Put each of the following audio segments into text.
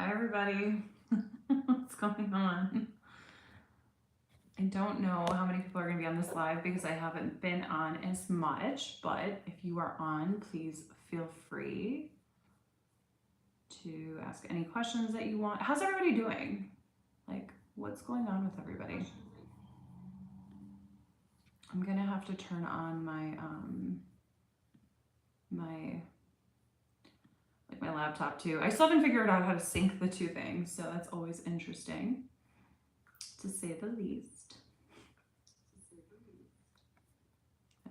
Hi, everybody. What's going on? I don't know how many people are going to be on this live because I haven't been on as much, but if you are on, please feel free to ask any questions that you want. How's everybody doing? Like, what's going on with everybody? I'm going to have to turn on my my laptop too. I still haven't figured out how to sync the two things, so that's always interesting, to say the least.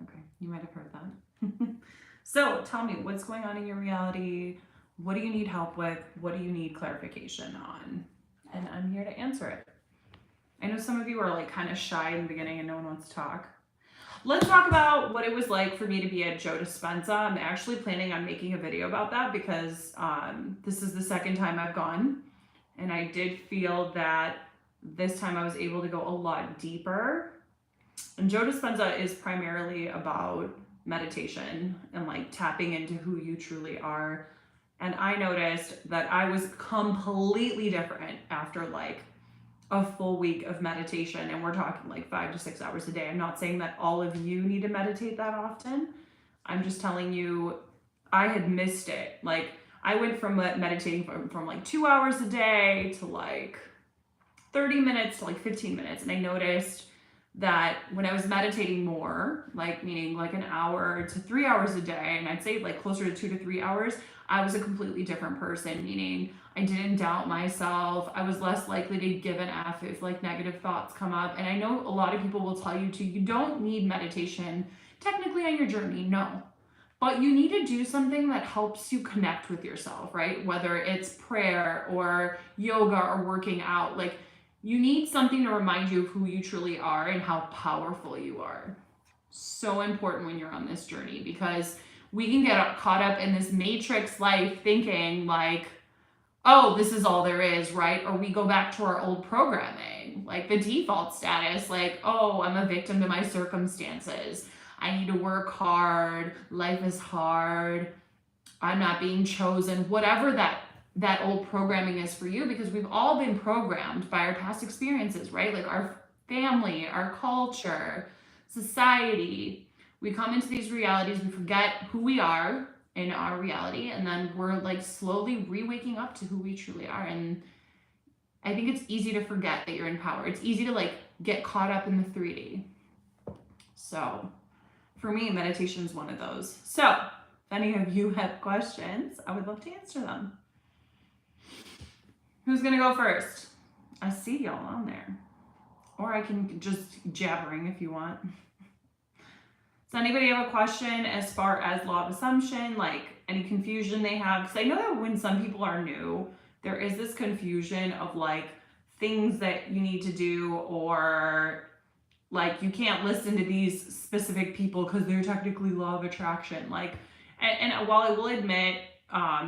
Okay, you might have heard that. So tell me, what's going on in your reality? What do you need help with? What do you need clarification on? And I'm here to answer it. I know some of you are like kind of shy in the beginning and no one wants to talk. Let's talk about what it was like for me to be at Joe Dispenza. I'm actually planning on making a video about that because this is the second time I've gone. And I did feel that this time I was able to go a lot deeper. And Joe Dispenza is primarily about meditation and like tapping into who you truly are. And I noticed that I was completely different after like a full week of meditation, and we're talking like 5 to 6 hours a day. I'm not saying that all of you need to meditate that often. I'm just telling you, I had missed it. Like I went from meditating from like 2 hours a day to like 30 minutes to like 15 minutes. And I noticed that when I was meditating more, like meaning like an hour to 3 hours a day, and I'd say like closer to 2 to 3 hours, I was a completely different person, meaning I didn't doubt myself. I was less likely to give an F if like negative thoughts come up. And I know a lot of people will tell you too, you don't need meditation technically on your journey, no. But you need to do something that helps you connect with yourself, right? Whether it's prayer or yoga or working out, like you need something to remind you of who you truly are and how powerful you are. So important when you're on this journey, because we can get caught up in this matrix life thinking like, oh, this is all there is, right? Or we go back to our old programming, like the default status, like, oh, I'm a victim to my circumstances. I need to work hard. Life is hard. I'm not being chosen, whatever that old programming is for you, because we've all been programmed by our past experiences, right? Like our family, our culture, society. We come into these realities, we forget who we are in our reality, and then we're like slowly re-waking up to who we truly are. And I think it's easy to forget that you're in power. It's easy to like get caught up in the 3D. So for me, meditation is one of those. So if any of you have questions, I would love to answer them. Who's gonna go first? I see y'all on there. Or I can just jabbering if you want. Does anybody have a question as far as law of assumption, like any confusion they have? Because I know that when some people are new, there is this confusion of like things that you need to do, or like you can't listen to these specific people because they're technically law of attraction. Like, and while I will admit,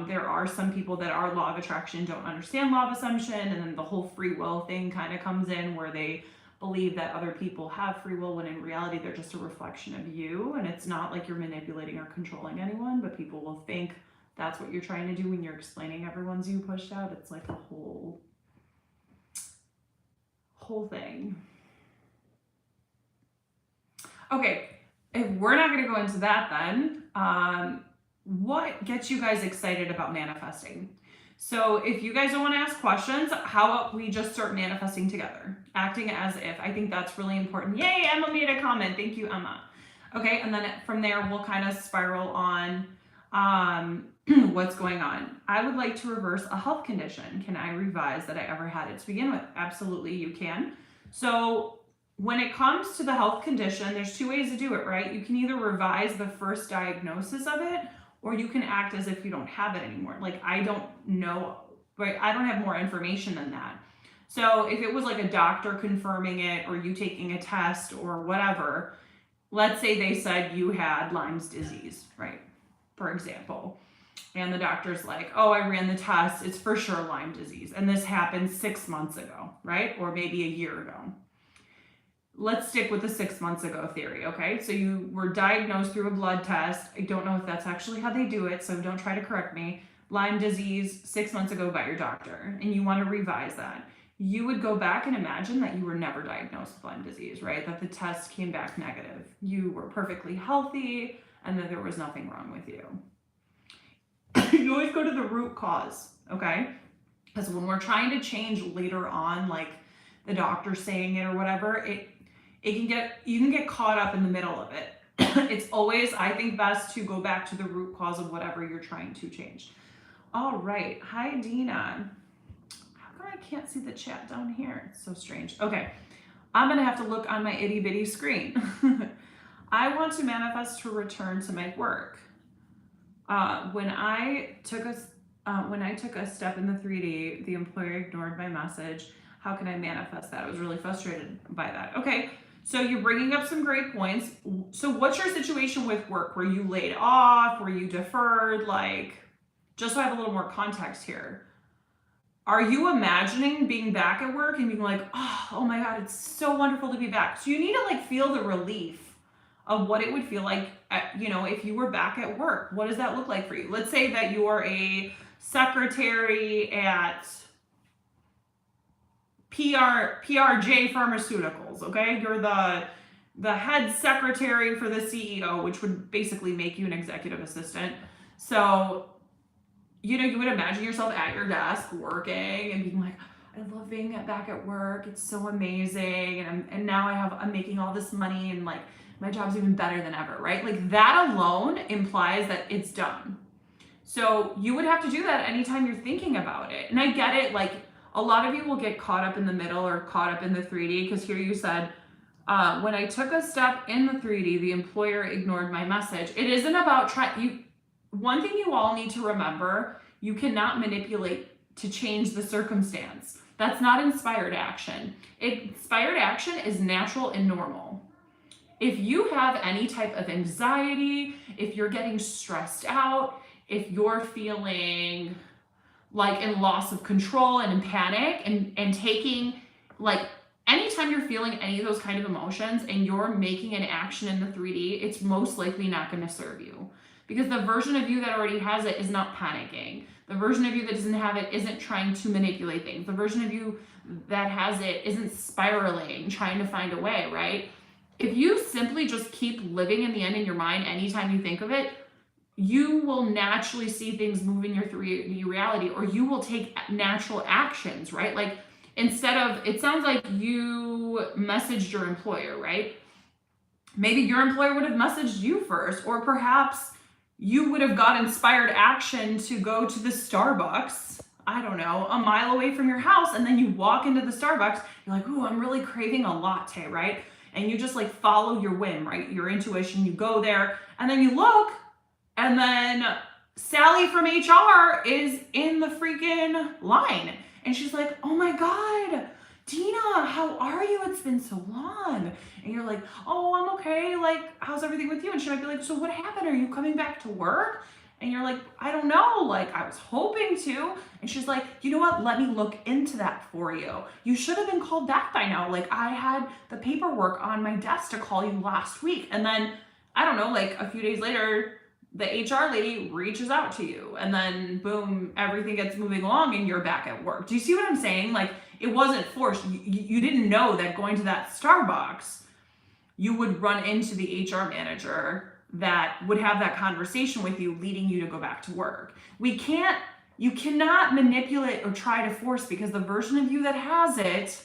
there are some people that are law of attraction, don't understand law of assumption, and then the whole free will thing kind of comes in where they believe that other people have free will when in reality they're just a reflection of you, and it's not like you're manipulating or controlling anyone, but people will think that's what you're trying to do when you're explaining everyone's you pushed out. It's like a whole thing. Okay, if we're not going to go into that, then what gets you guys excited about manifesting? So if you guys don't want to ask questions, how about we just start manifesting together, acting as if? I think that's really important. Yay, Emma made a comment. Thank you, Emma. Okay, and then from there, we'll kind of spiral on what's going on. I would like to reverse a health condition. Can I revise that I ever had it to begin with? Absolutely, you can. So when it comes to the health condition, there's 2 ways to do it, right? You can either revise the first diagnosis of it, or you can act as if you don't have it anymore. Like, I don't know, right? I don't have more information than that. So if it was like a doctor confirming it, or you taking a test or whatever, let's say they said you had Lyme's disease, right? For example, and the doctor's like, oh, I ran the test, it's for sure Lyme disease. And this happened 6 months ago, right? Or maybe a year ago. Let's stick with the 6 months ago theory, okay? So you were diagnosed through a blood test. I don't know if that's actually how they do it, so don't try to correct me. Lyme disease 6 months ago by your doctor, and you want to revise that, you would go back and imagine that you were never diagnosed with Lyme disease, right? That the test came back negative. You were perfectly healthy and that there was nothing wrong with you. You always go to the root cause, okay? Because when we're trying to change later on, like the doctor saying it or whatever, you can get caught up in the middle of it. It's always, I think, best to go back to the root cause of whatever you're trying to change. All right. Hi, Dina. How come I can't see the chat down here? It's so strange. Okay. I'm going to have to look on my itty bitty screen. I want to manifest to return to my work. When I took a step in the 3D, the employer ignored my message. How can I manifest that? I was really frustrated by that. Okay. So you're bringing up some great points. So what's your situation with work? Were you laid off? Were you deferred? Like, just so I have a little more context here. Are you imagining being back at work and being like, oh my God, it's so wonderful to be back. So you need to like feel the relief of what it would feel like, if you were back at work. What does that look like for you? Let's say that you're a secretary at PRJ Pharmaceuticals, okay? You're the head secretary for the CEO, which would basically make you an executive assistant. So, you would imagine yourself at your desk working and being like, I love being back at work. It's so amazing. And now I'm making all this money and like my job's even better than ever, right? Like that alone implies that it's done. So you would have to do that anytime you're thinking about it. And I get it, like a lot of you will get caught up in the middle or caught up in the 3D, because here you said, when I took a step in the 3D, the employer ignored my message. It isn't about one thing you all need to remember, you cannot manipulate to change the circumstance. That's not inspired action. Inspired action is natural and normal. If you have any type of anxiety, if you're getting stressed out, if you're feeling like in loss of control and in panic and taking, like anytime you're feeling any of those kind of emotions and you're making an action in the 3D, it's most likely not going to serve you, because the version of you that already has it is not panicking. The version of you that doesn't have it isn't trying to manipulate things. The version of you that has it isn't spiraling, trying to find a way, right? If you simply just keep living in the end in your mind anytime you think of it, you will naturally see things move in your 3D reality, or you will take natural actions, right? Like instead of, it sounds like you messaged your employer, right? Maybe your employer would have messaged you first, or perhaps you would have got inspired action to go to the Starbucks, I don't know, a mile away from your house. And then you walk into the Starbucks, you're like, ooh, I'm really craving a latte, right? And you just like follow your whim, right? Your intuition, you go there and then you look, and then Sally from HR is in the freaking line. And she's like, oh my God, Dina, how are you? It's been so long. And you're like, oh, I'm okay. Like, how's everything with you? And she might be like, so what happened? Are you coming back to work? And you're like, I don't know. Like, I was hoping to. And she's like, you know what? Let me look into that for you. You should have been called back by now. Like, I had the paperwork on my desk to call you last week. And then, I don't know, like a few days later, the HR lady reaches out to you, and then boom, everything gets moving along and you're back at work. Do you see what I'm saying? Like, it wasn't forced. You didn't know that going to that Starbucks, you would run into the HR manager that would have that conversation with you, leading you to go back to work. You cannot manipulate or try to force, because the version of you that has it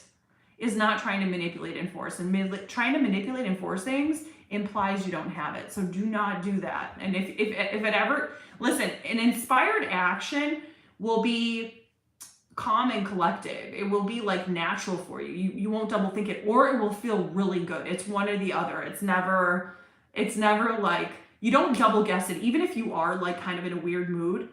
is not trying to manipulate and force. And trying to manipulate and force things implies you don't have it. So do not do that. And if it ever, listen, an inspired action will be calm and collective. It will be like natural for you. You won't double think it, or it will feel really good. It's one or the other. It's never like, you don't double guess it. Even if you are like kind of in a weird mood,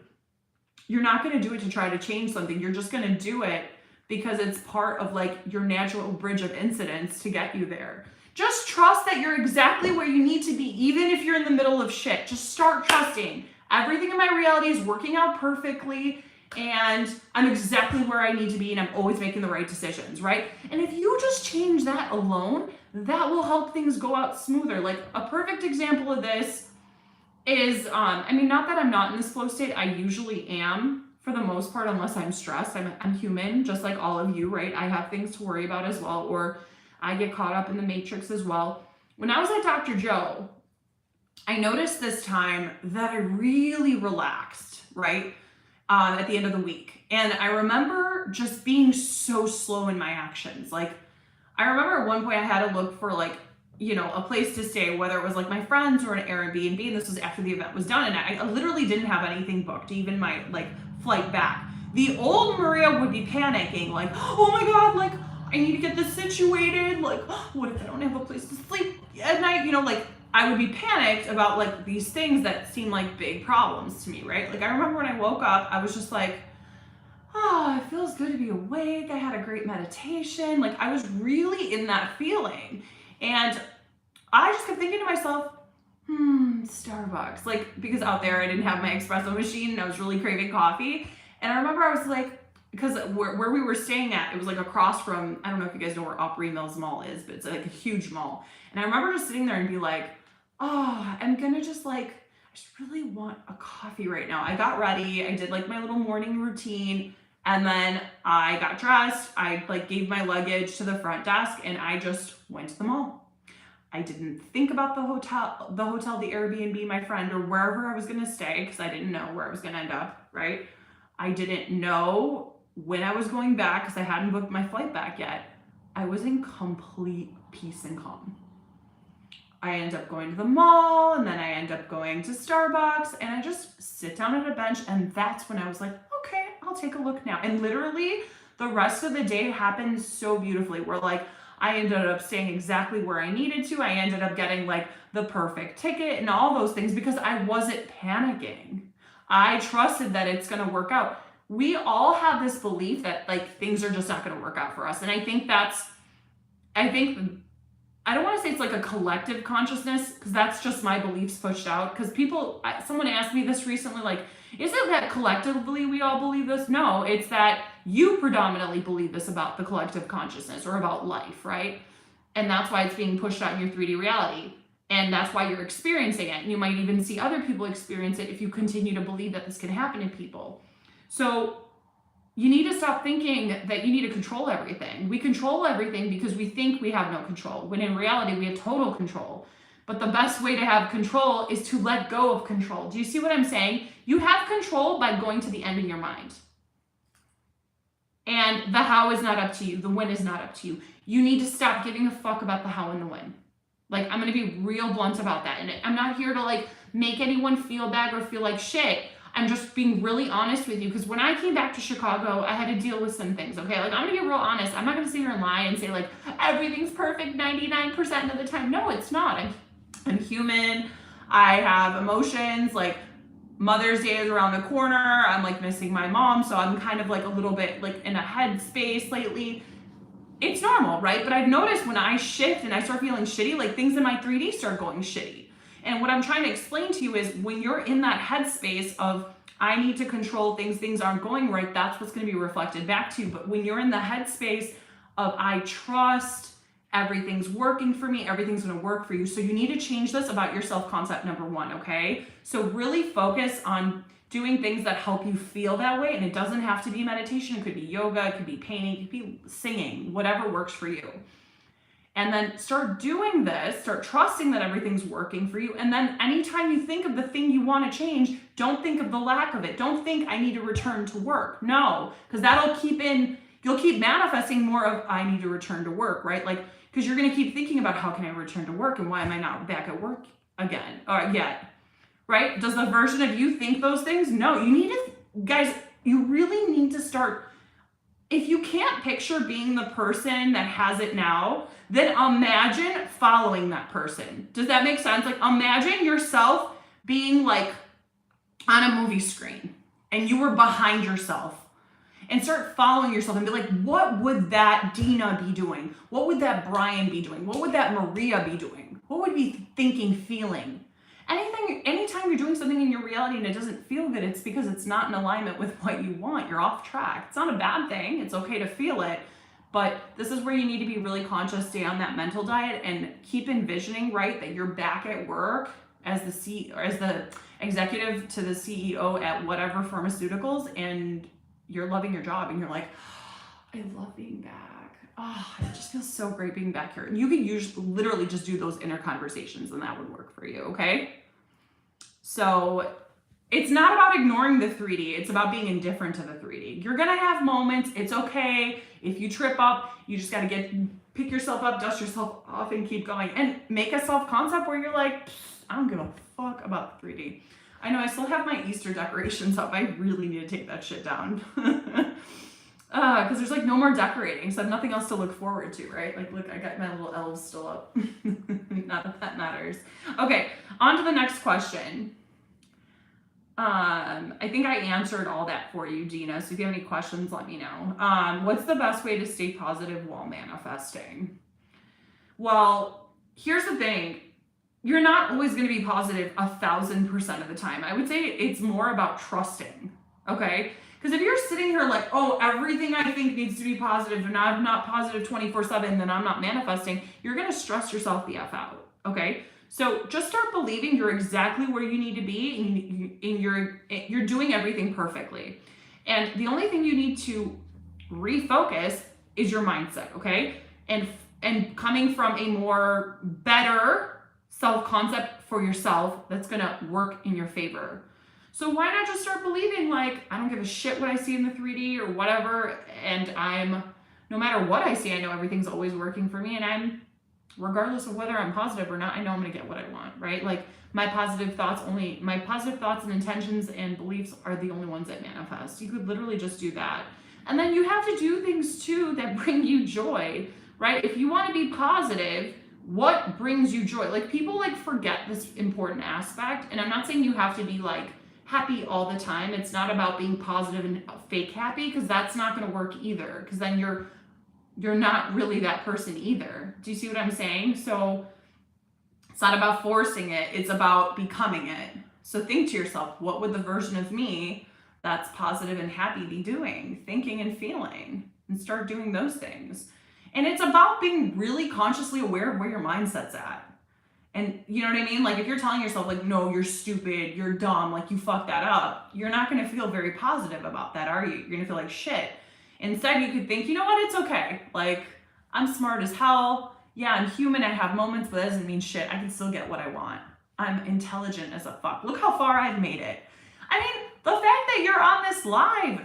you're not going to do it to try to change something. You're just going to do it because it's part of like your natural bridge of incidents to get you there. Just trust that you're exactly where you need to be, even if you're in the middle of shit. Just start trusting. Everything in my reality is working out perfectly, and I'm exactly where I need to be, and I'm always making the right decisions, right? And if you just change that alone, that will help things go out smoother. Like a perfect example of this is, I mean, not that I'm not in this flow state. I usually am for the most part, unless I'm stressed. I'm human, just like all of you, right? I have things to worry about as well, or I get caught up in the matrix as well. When I was at Dr. Joe, I noticed this time that I really relaxed, right? At the end of the week. And I remember just being so slow in my actions. Like, I remember at one point I had to look for like, you know, a place to stay, whether it was like my friends or an Airbnb, and this was after the event was done, and I literally didn't have anything booked, even my like flight back. The old Maria would be panicking, like, oh my God, like I need to get this situated, like what if I don't have a place to sleep at night, you know, like I would be panicked about like these things that seem like big problems to me, right? Like I remember when I woke up, I was just like, oh, it feels good to be awake. I had a great meditation. Like I was really in that feeling. And I just kept thinking to myself, Starbucks. Like, because out there I didn't have my espresso machine and I was really craving coffee. And I remember I was like, because where we were staying at, it was like across from, I don't know if you guys know where Opry Mills Mall is, but it's like a huge mall. And I remember just sitting there and be like, oh, I'm gonna just like, I just really want a coffee right now. I got ready, I did like my little morning routine, and then I got dressed, I like gave my luggage to the front desk, and I just went to the mall. I didn't think about the hotel, the Airbnb, my friend, or wherever I was gonna stay, because I didn't know where I was gonna end up, right? I didn't know when I was going back, because I hadn't booked my flight back yet. I was in complete peace and calm. I end up going to the mall, and then I end up going to Starbucks, and I just sit down at a bench, and that's when I was like, okay, I'll take a look now. And literally, the rest of the day happened so beautifully. Where like, I ended up staying exactly where I needed to. I ended up getting like the perfect ticket and all those things because I wasn't panicking. I trusted that it's gonna work out. We all have this belief that like things are just not gonna work out for us. And I think I don't want to say it's like a collective consciousness, because that's just my beliefs pushed out. Because someone asked me this recently, like, is it that collectively we all believe this? No, it's that you predominantly believe this about the collective consciousness or about life, right? And that's why it's being pushed out in your 3D reality. And that's why you're experiencing it. And you might even see other people experience it if you continue to believe that this can happen to people. So you need to stop thinking that you need to control everything. We control everything because we think we have no control, when in reality we have total control. But the best way to have control is to let go of control. Do you see what I'm saying? You have control by going to the end in your mind. And the how is not up to you. The when is not up to you. You need to stop giving a fuck about the how and the when. Like, I'm going to be real blunt about that. And I'm not here to like make anyone feel bad or feel like shit. I'm just being really honest with you, because when I came back to Chicago, I had to deal with some things, okay? Like, I'm gonna be real honest. I'm not gonna sit here and lie and say like, everything's perfect 99% of the time. No, it's not. I'm human. I have emotions. Like, Mother's Day is around the corner. I'm like missing my mom, so I'm kind of like a little bit like in a headspace lately. It's normal, right? But I've noticed when I shift and I start feeling shitty, like things in my 3D start going shitty. And what I'm trying to explain to you is when you're in that headspace of, I need to control things, things aren't going right, that's what's going to be reflected back to you. But when you're in the headspace of, I trust, everything's working for me, everything's going to work for you. So you need to change this about your self-concept, number one, okay? So really focus on doing things that help you feel that way. And it doesn't have to be meditation. It could be yoga, it could be painting, it could be singing, whatever works for you. And then start doing this, start trusting that everything's working for you. And then anytime you think of the thing you want to change, don't think of the lack of it. Don't think I need to return to work. No, because you'll keep manifesting more of I need to return to work, right? Like, because you're going to keep thinking about how can I return to work and why am I not back at work again or yet, right? Does the version of you think those things? No, guys, you really need to start. If you can't picture being the person that has it now, then imagine following that person. Does that make sense? Like, imagine yourself being like on a movie screen and you were behind yourself, and start following yourself and be like, what would that Dina be doing? What would that Brian be doing? What would that Maria be doing? What would be thinking, feeling? Anytime you're doing something in your reality and it doesn't feel good, it's because it's not in alignment with what you want. You're off track. It's not a bad thing. It's okay to feel it. But this is where you need to be really conscious, stay on that mental diet, and keep envisioning, right, that you're back at work as the executive to the CEO at whatever pharmaceuticals, and you're loving your job and you're like, oh, I love being back. Oh, it just feels so great being back here. And you can literally just do those inner conversations and that would work for you, okay? So it's not about ignoring the 3D. It's about being indifferent to the 3D. You're gonna have moments. It's okay. If you trip up, you just gotta pick yourself up, dust yourself off, and keep going. And make a self-concept where you're like, I don't give a fuck about the 3D. I know I still have my Easter decorations up. I really need to take that shit down. Because there's like no more decorating, so I have nothing else to look forward to, right? Like, look, I got my little elves still up. Not that that matters. Okay, on to the next question. I think I answered all that for you, Dina. So if you have any questions, let me know. What's the best way to stay positive while manifesting? Well, here's the thing. You're not always going to be positive 1,000% of the time. I would say it's more about trusting, okay? Because if you're sitting here like, oh, everything I think needs to be positive and I'm not positive 24/7, then I'm not manifesting, you're going to stress yourself the F out, okay? So just start believing you're exactly where you need to be and you're doing everything perfectly. And the only thing you need to refocus is your mindset, okay? And coming from a more better self-concept for yourself that's gonna work in your favor. So why not just start believing like, I don't give a shit what I see in the 3D or whatever, and no matter what I see, I know everything's always working for me, and regardless of whether I'm positive or not, I know I'm gonna get what I want, right? Like my positive thoughts and intentions and beliefs are the only ones that manifest. You could literally just do that. And then you have to do things too that bring you joy, right? If you wanna be positive, what brings you joy? Like people like forget this important aspect, and I'm not saying you have to be like happy all the time. It's not about being positive and fake happy, because that's not going to work either, because then you're not really that person either. Do you see what I'm saying? So it's not about forcing it, it's about becoming it. So think to yourself, what would the version of me that's positive and happy be doing, thinking and feeling, and start doing those things. And it's about being really consciously aware of where your mindset's at. And you know what I mean? Like if you're telling yourself like, no, you're stupid, you're dumb, like you fucked that up, you're not going to feel very positive about that, are you? You're going to feel like shit. Instead, you could think, you know what? It's okay. Like I'm smart as hell. Yeah, I'm human. I have moments, but that doesn't mean shit. I can still get what I want. I'm intelligent as a fuck. Look how far I've made it. I mean, the fact that you're on this live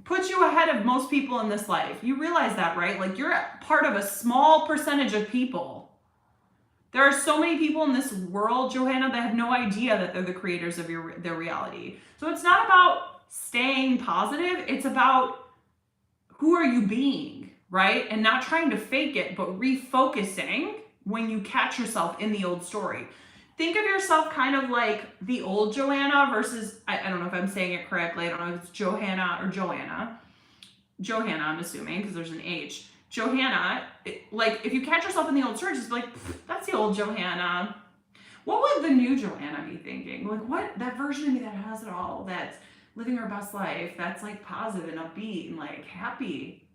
puts you ahead of most people in this life. You realize that, right? Like you're part of a small percentage of people. There are so many people in this world, Johanna, that have no idea that they're the creators of their reality. So it's not about staying positive. It's about who are you being, right? And not trying to fake it, but refocusing when you catch yourself in the old story. Think of yourself kind of like the old Joanna versus, I don't know if I'm saying it correctly. I don't know if it's Johanna or Joanna. Johanna, I'm assuming, because there's an H. Johanna, like if you catch yourself in the old story, just be like, that's the old Johanna. What would the new Joanna be thinking? Like what, that version of me that has it all, that's living her best life, that's like positive and upbeat and like happy.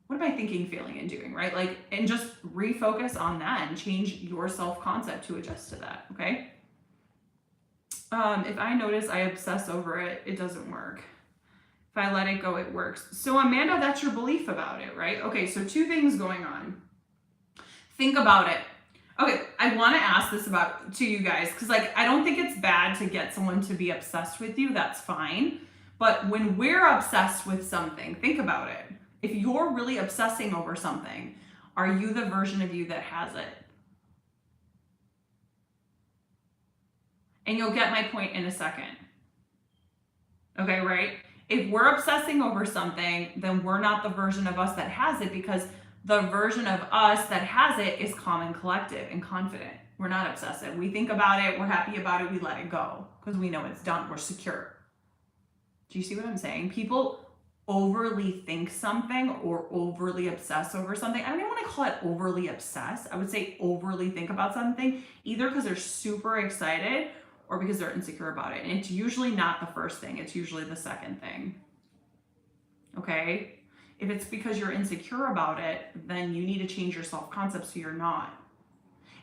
What am I thinking, feeling, and doing, right? Like, and just refocus on that and change your self-concept to adjust to that, okay? If I notice I obsess over it, it doesn't work. If I let it go, it works. So Amanda, that's your belief about it, right? Okay, so two things going on. Think about it. Okay, I want to ask this to you guys, because like, I don't think it's bad to get someone to be obsessed with you, that's fine. But when we're obsessed with something, think about it. If you're really obsessing over something, are you the version of you that has it? And you'll get my point in a second. Okay, right? If we're obsessing over something, then we're not the version of us that has it, because the version of us that has it is calm and collective and confident. We're not obsessive. We think about it, we're happy about it, we let it go because we know it's done, we're secure. Do you see what I'm saying? People overly think something or overly obsess over something. I don't even want to call it overly obsess. I would say overly think about something, either because they're super excited or because they're insecure about it. And it's usually not the first thing. It's usually the second thing. Okay? If it's because you're insecure about it, then you need to change your self-concept so you're not.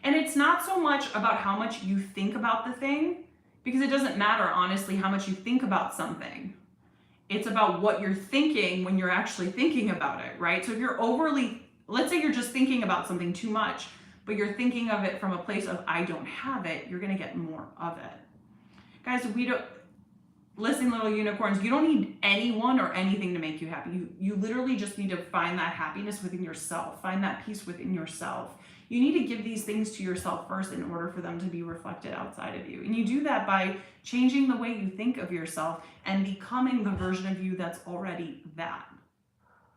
And it's not so much about how much you think about the thing, because it doesn't matter, honestly, how much you think about something. It's about what you're thinking when you're actually thinking about it, right? So if you're overly, let's say you're just thinking about something too much, but you're thinking of it from a place of, I don't have it, you're going to get more of it. Guys, listen, little unicorns, you don't need anyone or anything to make you happy. You literally just need to find that happiness within yourself, find that peace within yourself. You need to give these things to yourself first in order for them to be reflected outside of you. And you do that by changing the way you think of yourself and becoming the version of you that's already that.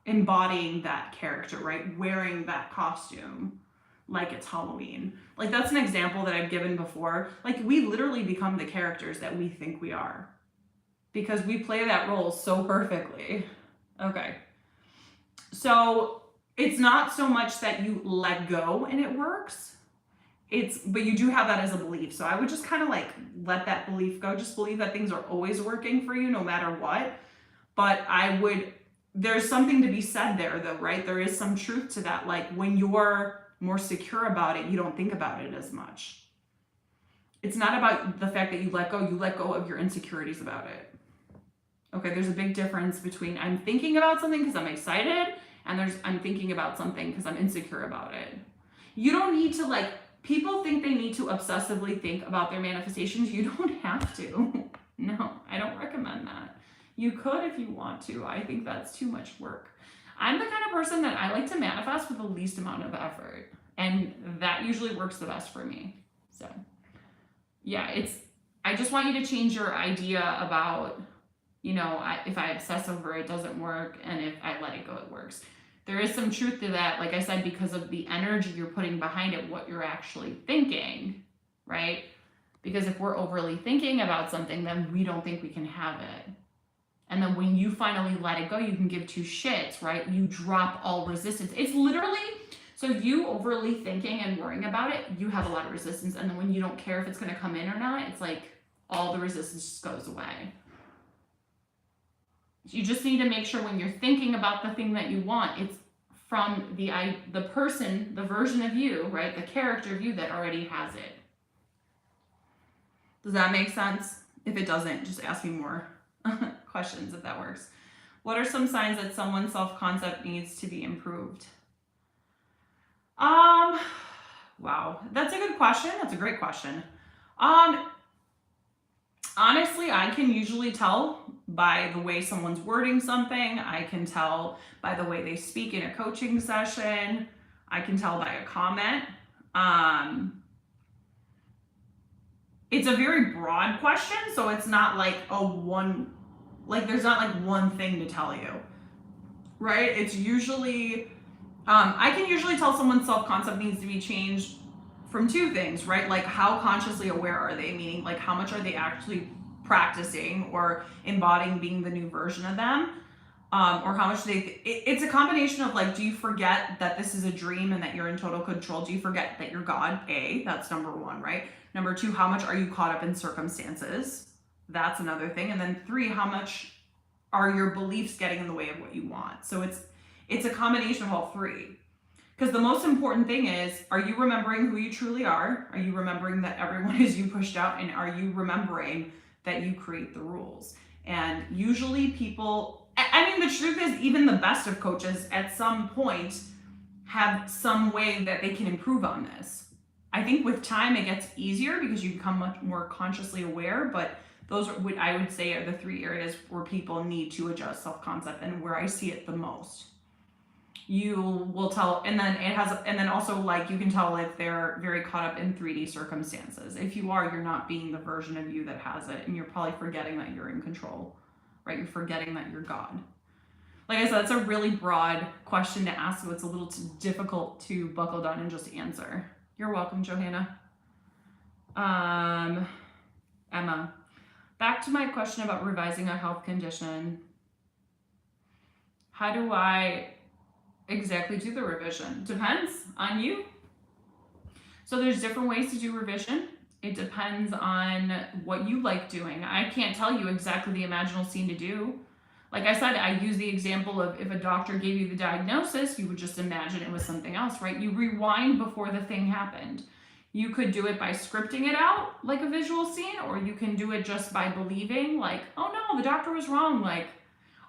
Embodying that character, right? Wearing that costume like it's Halloween. Like, that's an example that I've given before. Like, we literally become the characters that we think we are, because we play that role so perfectly. Okay. So it's not so much that you let go and it works. But you do have that as a belief. So I would just kind of like let that belief go. Just believe that things are always working for you no matter what. But there's something to be said there though, right? There is some truth to that. Like, when you're more secure about it, you don't think about it as much. It's not about the fact that you let go of your insecurities about it. Okay, there's a big difference between I'm thinking about something because I'm excited, and I'm thinking about something because I'm insecure about it. You don't need to, people think they need to obsessively think about their manifestations. You don't have to. No, I don't recommend that. You could if you want to. I think that's too much work. I'm the kind of person that I like to manifest with the least amount of effort, and that usually works the best for me. So yeah, I just want you to change your idea about, if I obsess over it, doesn't work, and if I let it go, it works. There is some truth to that, like I said, because of the energy you're putting behind it, what you're actually thinking, right? Because if we're overly thinking about something, then we don't think we can have it. And then when you finally let it go, you can give two shits, right? You drop all resistance. It's literally, so you overly thinking and worrying about it, you have a lot of resistance. And then when you don't care if it's going to come in or not, it's like all the resistance just goes away. You just need to make sure when you're thinking about the thing that you want, it's from the person, the version of you, right? The character of you that already has it. Does that make sense? If it doesn't, just ask me more questions if that works. What are some signs that someone's self-concept needs to be improved? Wow, that's a good question. That's a great question. Honestly, I can usually tell by the way someone's wording something. I can tell by the way they speak in a coaching session. I can tell by a comment. It's a very broad question, so it's not like there's not like one thing to tell you, right? It's usually, I can usually tell someone's self-concept needs to be changed from two things, right? Like, how consciously aware are they? Meaning, like, how much are they actually practicing or embodying being the new version of them? Or how much it's a combination of, like, do you forget that this is a dream and that you're in total control? Do you forget that you're God? That's number one, right? Number two, how much are you caught up in circumstances? That's another thing. And then three, how much are your beliefs getting in the way of what you want? So it's a combination of all three. Because the most important thing is, are you remembering who you truly are? Are you remembering that everyone is you pushed out? And are you remembering that you create the rules? And usually people, the truth is, even the best of coaches at some point have some way that they can improve on this. I think with time it gets easier because you become much more consciously aware, but those are what I would say are the three areas where people need to adjust self-concept and where I see it the most. You will tell, and then also, like, you can tell if they're very caught up in 3D circumstances. If you are, you're not being the version of you that has it, and you're probably forgetting that you're in control, right? You're forgetting that you're God. Like I said, it's a really broad question to ask, so it's a little too difficult to buckle down and just answer. You're welcome, Johanna. Emma, back to my question about revising a health condition. How do I exactly do the revision? Depends on you. So there's different ways to do revision. It depends on what you like doing. I can't tell you exactly the imaginal scene to do. Like I said, I use the example of if a doctor gave you the diagnosis, you would just imagine it was something else, right? You rewind before the thing happened. You could do it by scripting it out like a visual scene, or you can do it just by believing like, oh no, the doctor was wrong, like,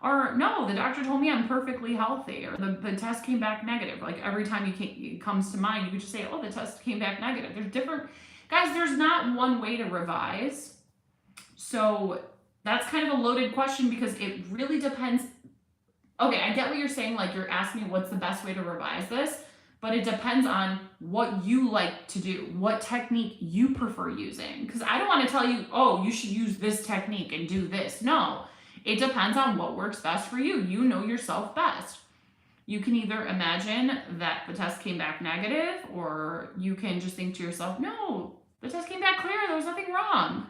or no, the doctor told me I'm perfectly healthy, or the test came back negative. Like every time it comes to mind, you could just say, oh, the test came back negative. There's different, guys, there's not one way to revise. So that's kind of a loaded question because it really depends. Okay, I get what you're saying, like you're asking me what's the best way to revise this, but it depends on what you like to do, what technique you prefer using. Because I don't want to tell you, oh, you should use this technique and do this. No, it depends on what works best for you. You know yourself best. You can either imagine that the test came back negative, or you can just think to yourself, no, the test came back clear, there was nothing wrong.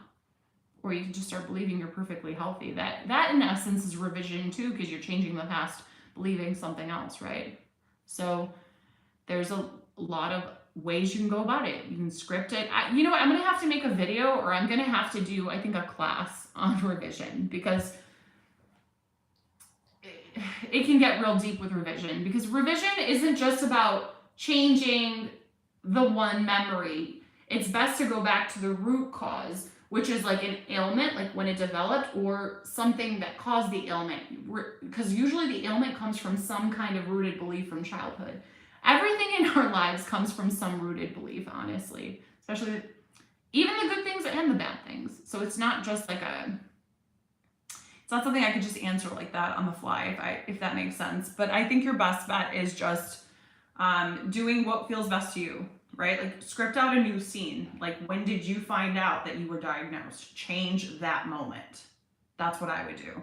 Or you can just start believing you're perfectly healthy. That in essence is revision too, because you're changing the past, believing something else, right? So there's a lot of ways you can go about it. You can script it. You know what? I'm going to have to make a video, or I'm going to have to do, I think, a class on revision, because it can get real deep with revision, because revision isn't just about changing the one memory. It's best to go back to the root cause, which is like an ailment, like when it developed, or something that caused the ailment. Because usually the ailment comes from some kind of rooted belief from childhood. Everything in our lives comes from some rooted belief, honestly, especially even the good things and the bad things. So it's not just like it's not something I could just answer like that on the fly, if that makes sense. But I think your best bet is just doing what feels best to you, right? Like script out a new scene. Like, when did you find out that you were diagnosed? Change that moment. That's what I would do.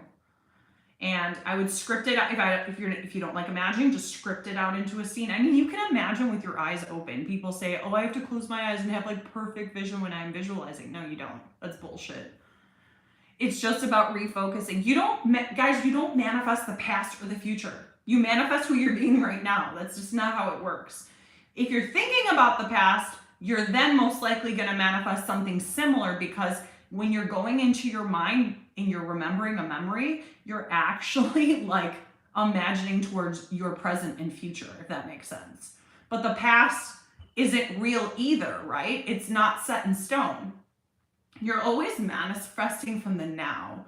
And I would script it out. If you don't like imagining, just script it out into a scene. I mean, you can imagine with your eyes open. People say, oh, I have to close my eyes and have like perfect vision when I'm visualizing. No, you don't. That's bullshit. It's just about refocusing. Guys, you don't manifest the past or the future. You manifest who you're being right now. That's just not how it works. If you're thinking about the past, you're then most likely going to manifest something similar, because when you're going into your mind and you're remembering a memory, you're actually like imagining towards your present and future, if that makes sense. But the past isn't real either, right? It's not set in stone. You're always manifesting from the now.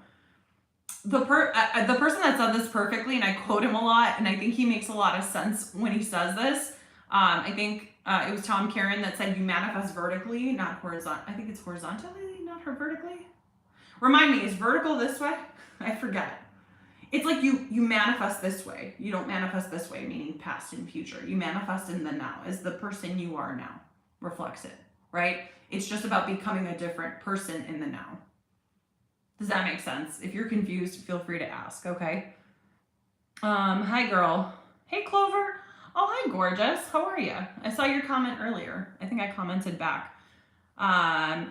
The person that said this perfectly, and I quote him a lot, and I think he makes a lot of sense when he says this. I think it was Tom Karen that said you manifest vertically, not horizontal. I think it's horizontally, not vertically. Remind me, is vertical this way? I forget. It's like you manifest this way. You don't manifest this way, meaning past and future. You manifest in the now, as the person you are now reflects it, right? It's just about becoming a different person in the now. Does that make sense? If you're confused, feel free to ask, okay? Hi, girl. Hey, Clover. Oh, hi, gorgeous. How are you? I saw your comment earlier. I think I commented back.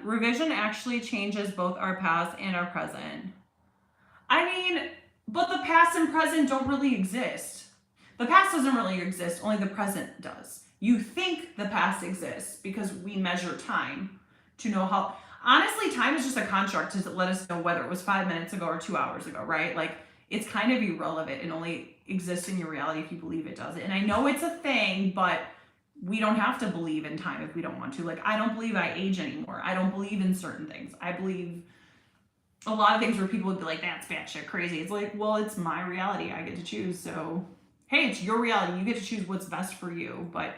Revision actually changes both our past and our present. I mean, but the past and present don't really exist. The past doesn't really exist, only the present does. You think the past exists because we measure time to know how. Honestly, time is just a construct to let us know whether it was 5 minutes ago or 2 hours ago, right? Like, it's kind of irrelevant and only exists in your reality if you believe it does it. And I know it's a thing, but we don't have to believe in time if we don't want to. Like, I don't believe I age anymore. I don't believe in certain things. I believe a lot of things where people would be like, that's batshit crazy. It's like, well, it's my reality. I get to choose. So, hey, it's your reality. You get to choose what's best for you. But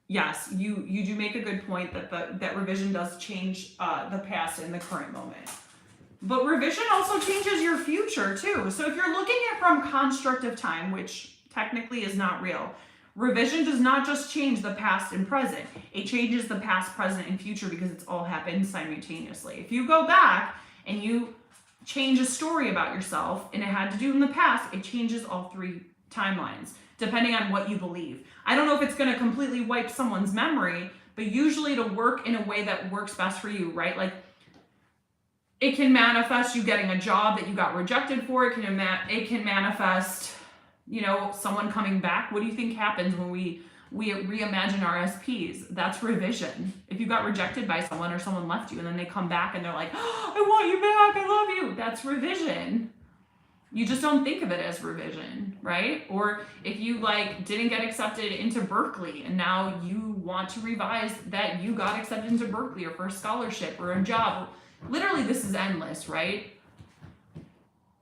yes, you do make a good point that that revision does change the past and the current moment. But revision also changes your future too. So if you're looking at from construct of time, which technically is not real, revision does not just change the past and present. It changes the past, present, and future because it's all happened simultaneously. If you go back and you change a story about yourself and it had to do in the past, it changes all three timelines, depending on what you believe. I don't know if it's going to completely wipe someone's memory, but usually it'll work in a way that works best for you, right? Like, it can manifest you getting a job that you got rejected for. It can manifest, you know, someone coming back. What do you think happens when we reimagine our SPs? That's revision. If you got rejected by someone or someone left you and then they come back and they're like, oh, I want you back, I love you. That's revision. You just don't think of it as revision, right? Or if you like didn't get accepted into Berkeley and now you want to revise that you got accepted into Berkeley or for a scholarship or a job. Literally, this is endless, right?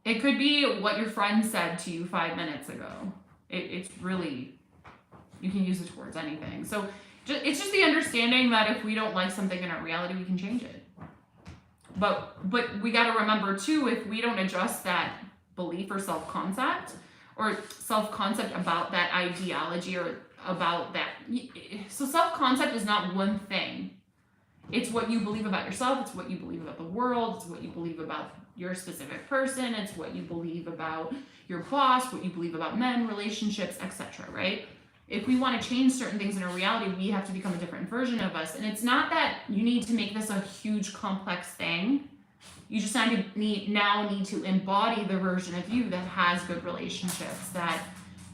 It could be what your friend said to you 5 minutes ago. It's really, you can use it towards anything. So it's just the understanding that if we don't like something in our reality, we can change it. But we got to remember too, if we don't adjust that belief or self-concept about that ideology or about that. So self-concept is not one thing. It's what you believe about yourself. It's what you believe about the world. It's what you believe about your specific person. It's what you believe about your boss, what you believe about men, relationships, etc., right? If we want to change certain things in our reality, we have to become a different version of us. And it's not that you need to make this a huge, complex thing. You just now need to embody the version of you that has good relationships, that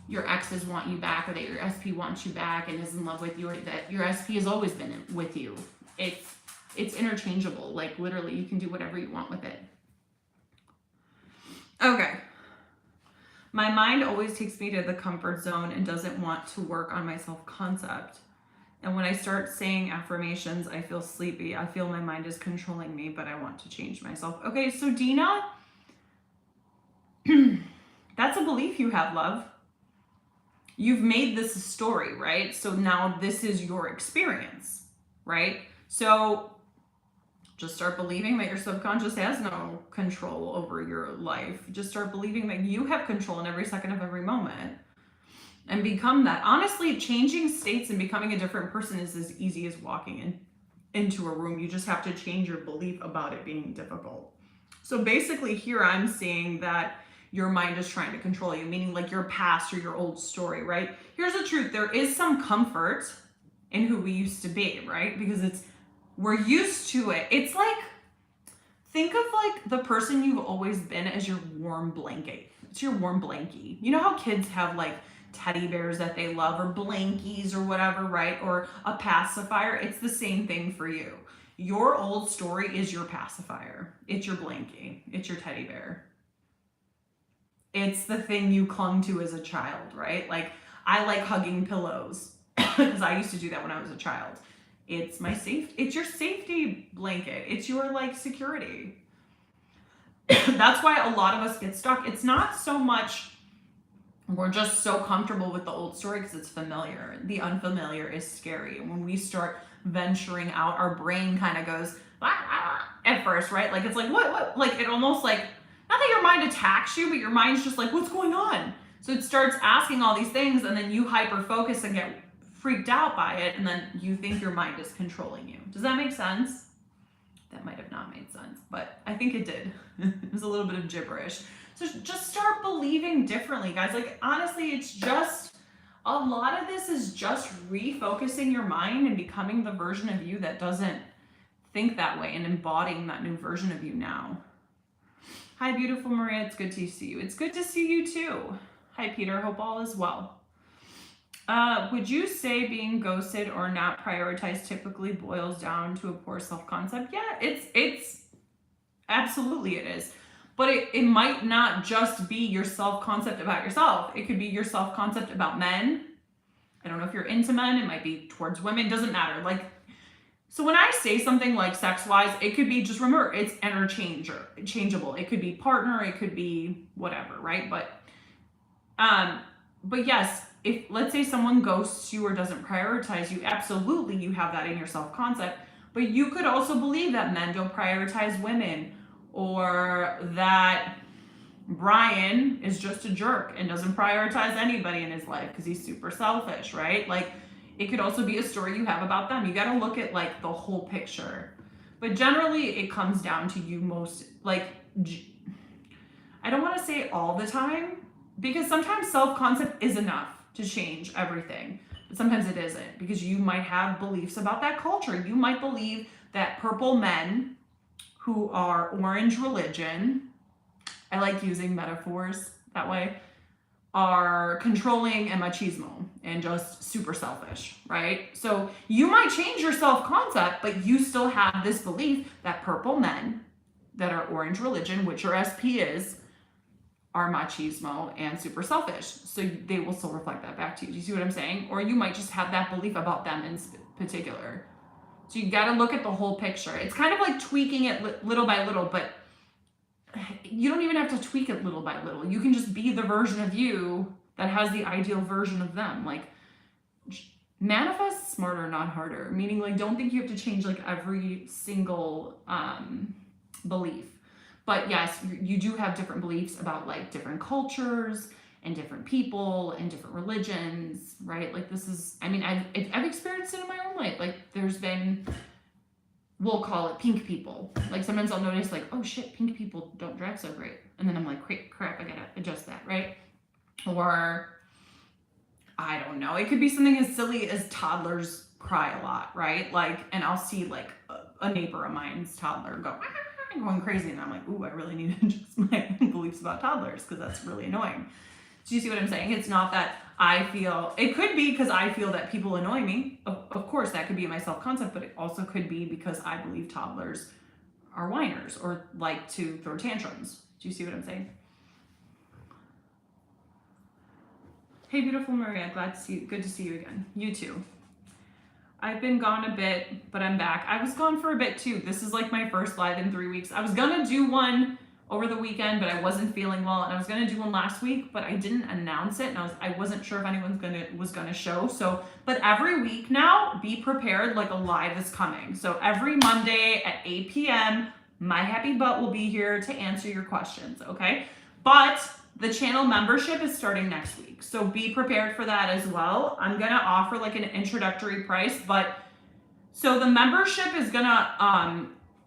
your exes want you back, or that your SP wants you back and is in love with you, or that your SP has always been with you. It's interchangeable. Like literally, you can do whatever you want with it. Okay. My mind always takes me to the comfort zone and doesn't want to work on my self-concept. And when I start saying affirmations, I feel sleepy. I feel my mind is controlling me, but I want to change myself. Okay, so Dina, that's a belief you have, love. You've made this a story, right? So now this is your experience, right? So just start believing that your subconscious has no control over your life. Just start believing that you have control in every second of every moment. And become that. Honestly, changing states and becoming a different person is as easy as walking into a room. You just have to change your belief about it being difficult. So basically here I'm seeing that your mind is trying to control you, meaning like your past or your old story, right? Here's the truth. There is some comfort in who we used to be, right? Because we're used to it. It's like, think of like the person you've always been as your warm blanket. It's your warm blankie. You know how kids have like teddy bears that they love, or blankies or whatever, right? Or a pacifier. It's the same thing for you. Your old story is your pacifier. It's your blankie. It's your teddy bear. It's the thing you clung to as a child, right? Like I like hugging pillows because I used to do that when I was a child. It's your safety blanket. It's your like security. That's why a lot of us get stuck. It's not so much we're just so comfortable with the old story because it's familiar. The unfamiliar is scary. And when we start venturing out, our brain kind of goes at first, right? Like it's like, what? Like it almost like, not that your mind attacks you, but your mind's just like, what's going on? So it starts asking all these things, and then you hyper focus and get freaked out by it, and then you think your mind is controlling you. Does that make sense? That might have not made sense, but I think it did. It was a little bit of gibberish. So just start believing differently, guys. Like, honestly, it's just, a lot of this is just refocusing your mind and becoming the version of you that doesn't think that way and embodying that new version of you now. Hi, beautiful Maria. It's good to see you. It's good to see you too. Hi, Peter. Hope all is well. Would you say being ghosted or not prioritized typically boils down to a poor self-concept? Yeah, it's absolutely it is. But it might not just be your self-concept about yourself. It could be your self-concept about men. I don't know if you're into men. It might be towards women. Doesn't matter. Like, so when I say something like sex-wise, it could be, just remember, it's interchangeable. It could be partner. It could be whatever, right? But yes, if let's say someone ghosts you or doesn't prioritize you, absolutely you have that in your self-concept. But you could also believe that men don't prioritize women, or that Brian is just a jerk and doesn't prioritize anybody in his life because he's super selfish, right? Like, it could also be a story you have about them. You got to look at like the whole picture. But generally it comes down to you most, like, I don't want to say all the time, because sometimes self-concept is enough to change everything. But sometimes it isn't, because you might have beliefs about that culture. You might believe that purple men who are orange religion, I like using metaphors that way, are controlling and machismo and just super selfish, right? So you might change your self-concept, but you still have this belief that purple men that are orange religion, which your SP is, are machismo and super selfish. So they will still reflect that back to you. Do you see what I'm saying? Or you might just have that belief about them in particular. So you got to look at the whole picture. It's kind of like tweaking it little by little, but you don't even have to tweak it little by little. You can just be the version of you that has the ideal version of them. Like, manifest smarter, not harder. Meaning, like, don't think you have to change like every single belief. But yes, you do have different beliefs about like different cultures and different people and different religions, right? Like, this is, I mean, I've experienced it in my own life. Like, there's been, we'll call it pink people. Like, sometimes I'll notice like, oh shit, pink people don't dress so great. And then I'm like, crap, I gotta adjust that, right? Or, I don't know, it could be something as silly as toddlers cry a lot, right? Like, and I'll see like a neighbor of mine's toddler going crazy, and I'm like, ooh, I really need to adjust my beliefs about toddlers because that's really annoying. Do you see what I'm saying? It's not that I feel, it could be because I feel that people annoy me. Of course, that could be my self-concept, but it also could be because I believe toddlers are whiners or like to throw tantrums. Do you see what I'm saying? Hey, beautiful Maria, good to see you again. You too. I've been gone a bit, but I'm back. I was gone for a bit too. This is like my first live in 3 weeks. I was gonna do one over the weekend, but I wasn't feeling well, and I was gonna do one last week, but I didn't announce it, and I wasn't sure if anyone was gonna show. So, but every week now, be prepared, like a live is coming. So every Monday at 8 p.m., my happy butt will be here to answer your questions, okay? But the channel membership is starting next week, so be prepared for that as well. I'm gonna offer like an introductory price, but so the membership is gonna,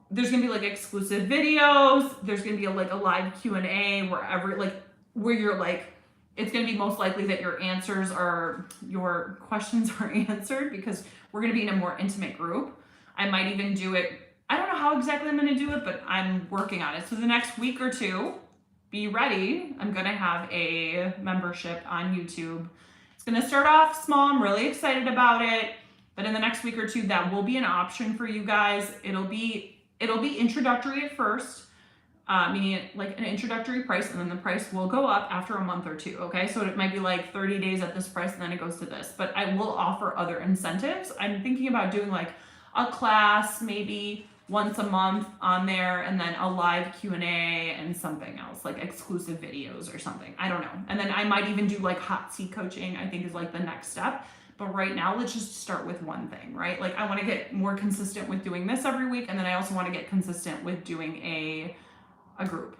there's gonna be like exclusive videos. There's gonna be like a live Q&A where you're like, it's gonna be most likely that your questions are answered because we're gonna be in a more intimate group. I might even do it, I don't know how exactly I'm gonna do it, but I'm working on it. So the next week or two, be ready. I'm gonna have a membership on YouTube. It's gonna start off small. I'm really excited about it. But in the next week or two, that will be an option for you guys. It'll be introductory at first, meaning like an introductory price, and then the price will go up after a month or two, okay? So it might be like 30 days at this price, and then it goes to this. But I will offer other incentives. I'm thinking about doing like a class, maybe once a month on there, and then a live Q&A and something else, like exclusive videos or something. I don't know. And then I might even do like hot seat coaching, I think is like the next step. But right now, let's just start with one thing, right? Like, I want to get more consistent with doing this every week, and then I also want to get consistent with doing a group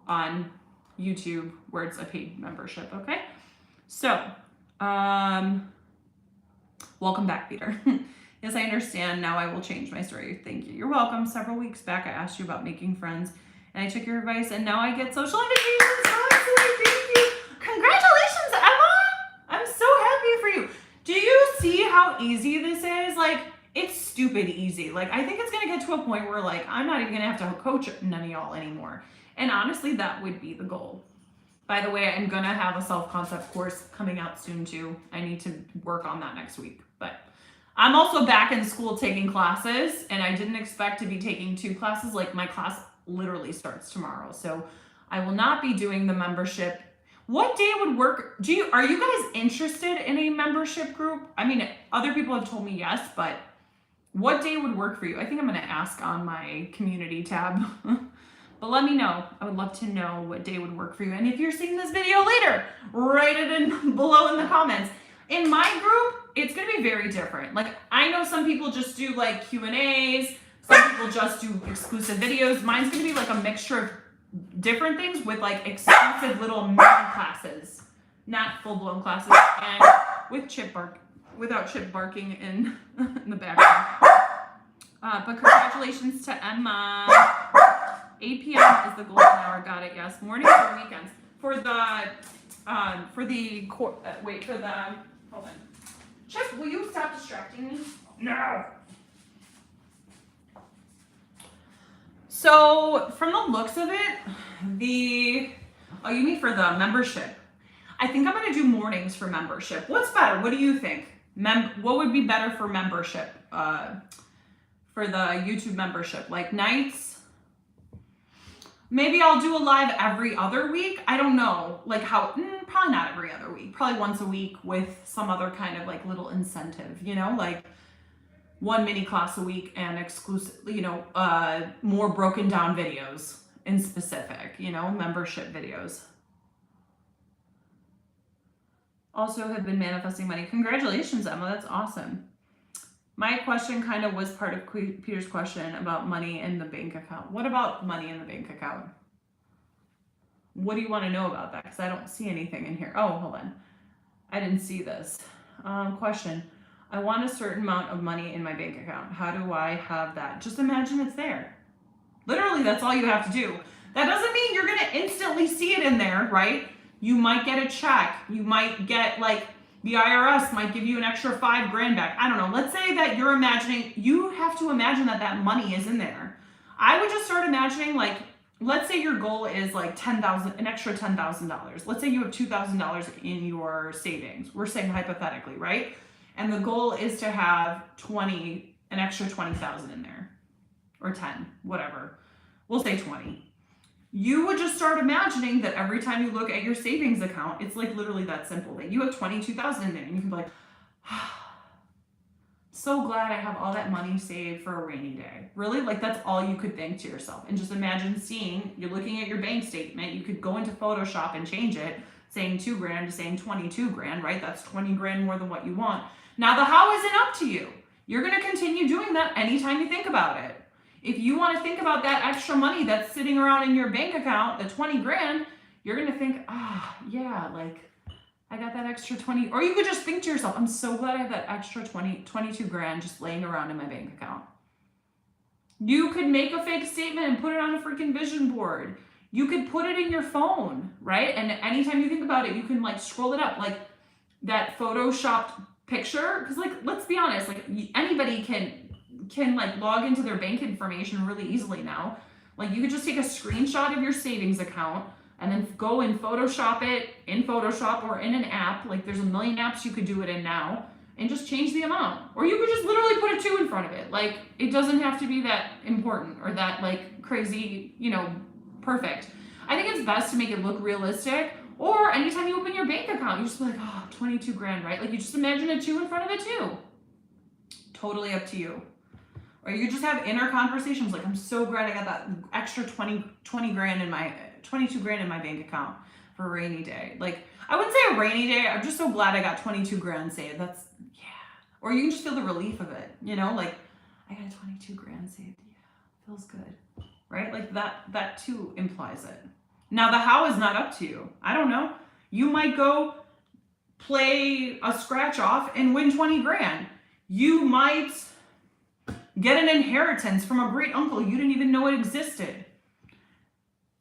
on YouTube where it's a paid membership, okay? So, welcome back, Peter. Yes, I understand. Now I will change my story. Thank you. You're welcome. Several weeks back, I asked you about making friends, and I took your advice, and now I get social invitations. Oh, excellent. Thank you. Congratulations, Emma. I'm so happy for you. Do you see how easy this is? Like, it's stupid easy. Like, I think it's going to get to a point where, like, I'm not even going to have to coach none of y'all anymore. And honestly, that would be the goal. By the way, I'm going to have a self-concept course coming out soon, too. I need to work on that next week. But I'm also back in school taking classes, and I didn't expect to be taking 2 classes. Like, my class literally starts tomorrow. So I will not be doing the membership. What day would work? Are you guys interested in a membership group? I mean, other people have told me yes, but what day would work for you? I think I'm going to ask on my community tab. But let me know. I would love to know what day would work for you. And if you're seeing this video later, write it in below in the comments. In my group, it's going to be very different. Like, I know some people just do like Q&As. Some people just do exclusive videos. Mine's going to be like a mixture of different things with like exclusive little mini classes, not full-blown classes, and with without Chip barking in the background. But congratulations to Emma. 8 p.m. is the golden hour. Got it. Yes, mornings or weekends for the hold on. Chip, will you stop distracting me? No. So from the looks of it, you mean for the membership? I think I'm gonna do mornings for membership. What's better? What do you think? What would be better for membership? For the YouTube membership, like nights? Maybe I'll do a live every other week. I don't know, like how, probably not every other week, probably once a week with some other kind of like little incentive, you know, like one mini class a week and exclusive, you know, more broken down videos in specific, you know, membership videos. Also have been manifesting money. Congratulations, Emma, that's awesome. My question kind of was part of Peter's question about money in the bank account. What about money in the bank account? What do you want to know about that? Because I don't see anything in here. Oh, hold on. I didn't see this. Question. I want a certain amount of money in my bank account. How do I have that? Just imagine it's there. Literally, that's all you have to do. That doesn't mean you're going to instantly see it in there, right? You might get a check. You might get like the IRS might give you an extra $5,000 back. I don't know. Let's say that you're imagining, you have to imagine that that money is in there. I would just start imagining like, let's say your goal is like an extra $10,000. Let's say you have $2,000 in your savings. We're saying hypothetically, right? And the goal is to have an extra 20,000 in there, or 10, whatever. We'll say 20. You would just start imagining that every time you look at your savings account, it's like literally that simple, that you have 22,000 in there, and you can be like, so glad I have all that money saved for a rainy day. Really? Like that's all you could think to yourself. And just imagine you're looking at your bank statement, you could go into Photoshop and change it, saying $2,000 to saying 22,000, right? That's 20,000 more than what you want. Now the how isn't up to you. You're gonna continue doing that anytime you think about it. If you want to think about that extra money that's sitting around in your bank account, the 20,000, you're going to think, yeah, like I got that extra 20, or you could just think to yourself, I'm so glad I have that extra 22,000 just laying around in my bank account. You could make a fake statement and put it on a freaking vision board. You could put it in your phone, right? And anytime you think about it, you can like scroll it up, like that photoshopped picture. Because like, let's be honest, like anybody can like log into their bank information really easily now. Like you could just take a screenshot of your savings account and then go and Photoshop it in Photoshop or in an app. Like there's a million apps you could do it in now and just change the amount. Or you could just literally put a 2 in front of it. Like it doesn't have to be that important or that like crazy, you know, perfect. I think it's best to make it look realistic. Or anytime you open your bank account, you just be like, 22,000, right? Like you just imagine a 2 in front of it too. Totally up to you. Or you just have inner conversations like, I'm so glad I got that extra 22,000 in my bank account for a rainy day. Like, I wouldn't say a rainy day. I'm just so glad I got 22,000 saved. That's, yeah. Or you can just feel the relief of it, you know? Like, I got 22,000 saved. Yeah, feels good, right? Like that too implies it. Now, the how is not up to you. I don't know. You might go play a scratch off and win 20,000. You might get an inheritance from a great uncle you didn't even know it existed.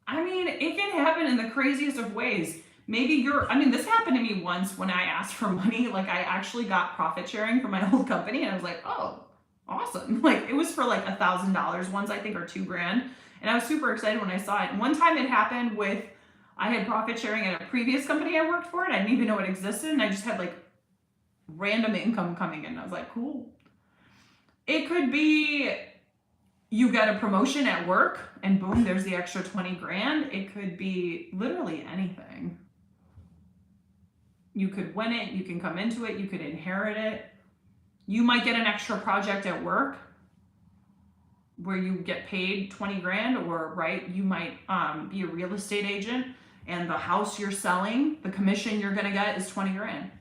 I mean, it can happen in the craziest of ways. Maybe this happened to me once when I asked for money. Like I actually got profit sharing from my old company and I was like, oh, awesome. Like it was for like $1,000 once, I think, or $2,000. And I was super excited when I saw it. And one time it happened I had profit sharing at a previous company I worked for and I didn't even know it existed. And I just had like random income coming in. I was like, cool. It could be you get a promotion at work and boom, there's the extra 20,000. It could be literally anything. You could win it. You can come into it. You could inherit it. You might get an extra project at work where you get paid 20,000, or right, you might be a real estate agent and the house you're selling, the commission you're going to get is 20,000.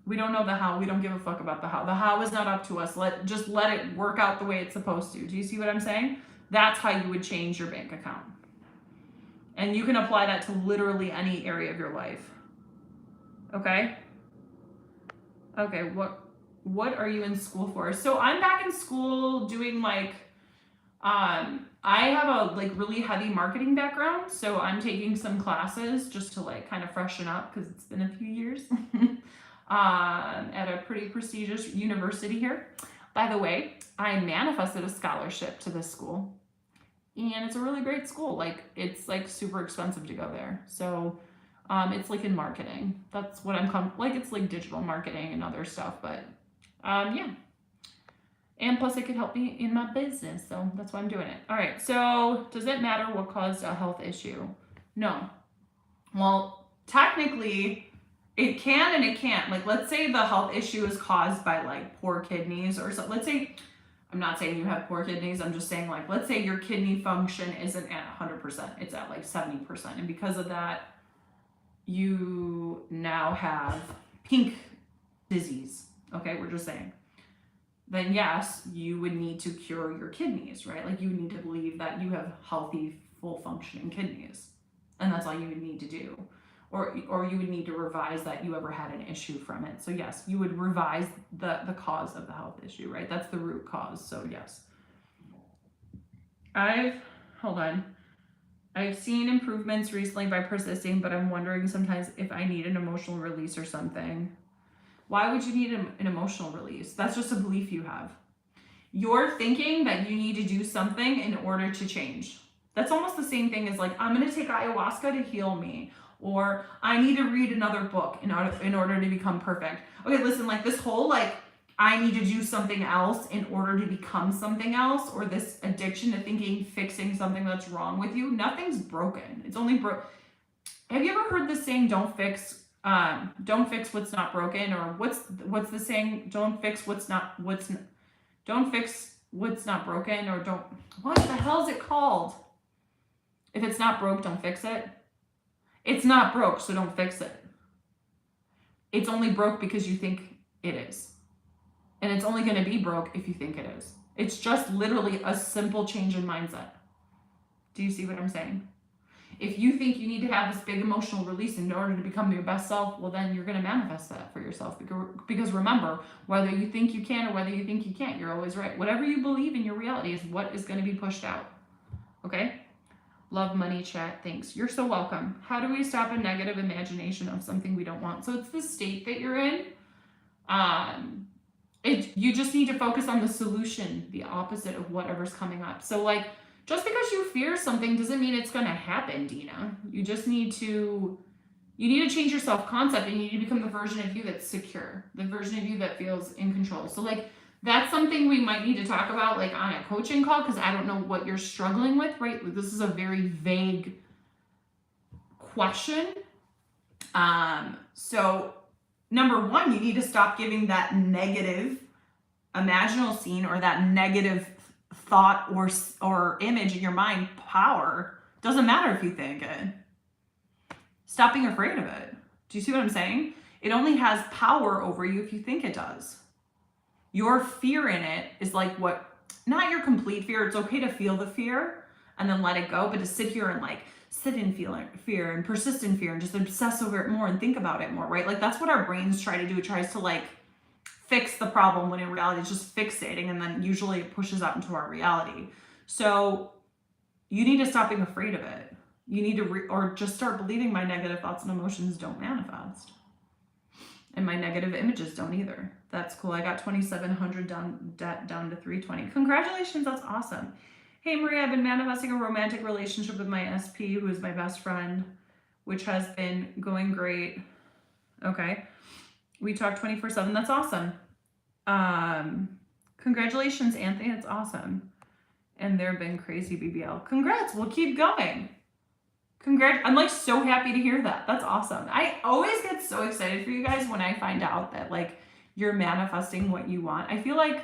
We don't know the how. We don't give a fuck about the how. The how is not up to us. Just let it work out the way it's supposed to. Do you see what I'm saying? That's how you would change your bank account. And you can apply that to literally any area of your life. Okay? Okay, what are you in school for? So I'm back in school doing like, I have a like really heavy marketing background. So I'm taking some classes just to like kind of freshen up because it's been a few years. At a pretty prestigious university here. By the way, I manifested a scholarship to this school and it's a really great school. Like it's like super expensive to go there. So it's like in marketing. That's what it's like digital marketing and other stuff. But yeah. And plus it could help me in my business. So that's why I'm doing it. All right. So does it matter what caused a health issue? No. Well, technically it can and it can't. Like, let's say the health issue is caused by like poor kidneys or something. Let's say, I'm not saying you have poor kidneys. I'm just saying, like, let's say your kidney function isn't at 100%. It's at like 70%. And because of that, you now have pink disease. Okay, we're just saying. Then yes, you would need to cure your kidneys, right? Like, you would need to believe that you have healthy, full functioning kidneys. And that's all you would need to do. Or you would need to revise that you ever had an issue from it. So yes, you would revise the cause of the health issue, right? That's the root cause. So yes. Hold on. I've seen improvements recently by persisting, but I'm wondering sometimes if I need an emotional release or something. Why would you need an emotional release? That's just a belief you have. You're thinking that you need to do something in order to change. That's almost the same thing as like, I'm going to take ayahuasca to heal me. Or I need to read another book in order to become perfect. Okay, listen, like this whole like, I need to do something else in order to become something else, or this addiction to thinking fixing something that's wrong with you, nothing's broken. It's only broke. Have you ever heard the saying, don't fix what's not broken? Or what's the saying? Don't fix what's not broken, or what the hell is it called? If it's not broke, don't fix it. It's not broke, so don't fix it. It's only broke because you think it is. And it's only going to be broke if you think it is. It's just literally a simple change in mindset. Do you see what I'm saying? If you think you need to have this big emotional release in order to become your best self, well, then you're going to manifest that for yourself. Because remember, whether you think you can or whether you think you can't, you're always right. Whatever you believe in your reality is what is going to be pushed out. Okay? Love money chat. Thanks. You're so welcome. How do we stop a negative imagination of something we don't want? So it's the state that you're in. You just need to focus on the solution, the opposite of whatever's coming up. So like, just because you fear something doesn't mean it's going to happen, Dina. You just need to change your self-concept, and you need to become the version of you that's secure, the version of you that feels in control. So like, that's something we might need to talk about like on a coaching call, because I don't know what you're struggling with, right? This is a very vague question. So number one, you need to stop giving that negative imaginal scene or that negative thought or image in your mind power. Doesn't matter if you think it. Stop being afraid of it. Do you see what I'm saying? It only has power over you if you think it does. Your fear in it is like not your complete fear. It's okay to feel the fear and then let it go, but to sit here and like sit in fear and persist in fear and just obsess over it more and think about it more, right? Like that's what our brains try to do. It tries to like fix the problem when in reality it's just fixating, and then usually it pushes out into our reality. So you need to stop being afraid of it. You need to or just start believing my negative thoughts and emotions don't manifest. And my negative images don't either. That's cool. I got 2,700 down to 320. Congratulations, that's awesome. Hey Maria, I've been manifesting a romantic relationship with my SP, who is my best friend, which has been going great. Okay. We talk 24/7. That's awesome. Congratulations, Anthony. That's awesome. And they've been crazy, BBL. Congrats. We'll keep going. I'm like so happy to hear that. That's awesome. I always get so excited for you guys when I find out that like you're manifesting what you want. I feel like,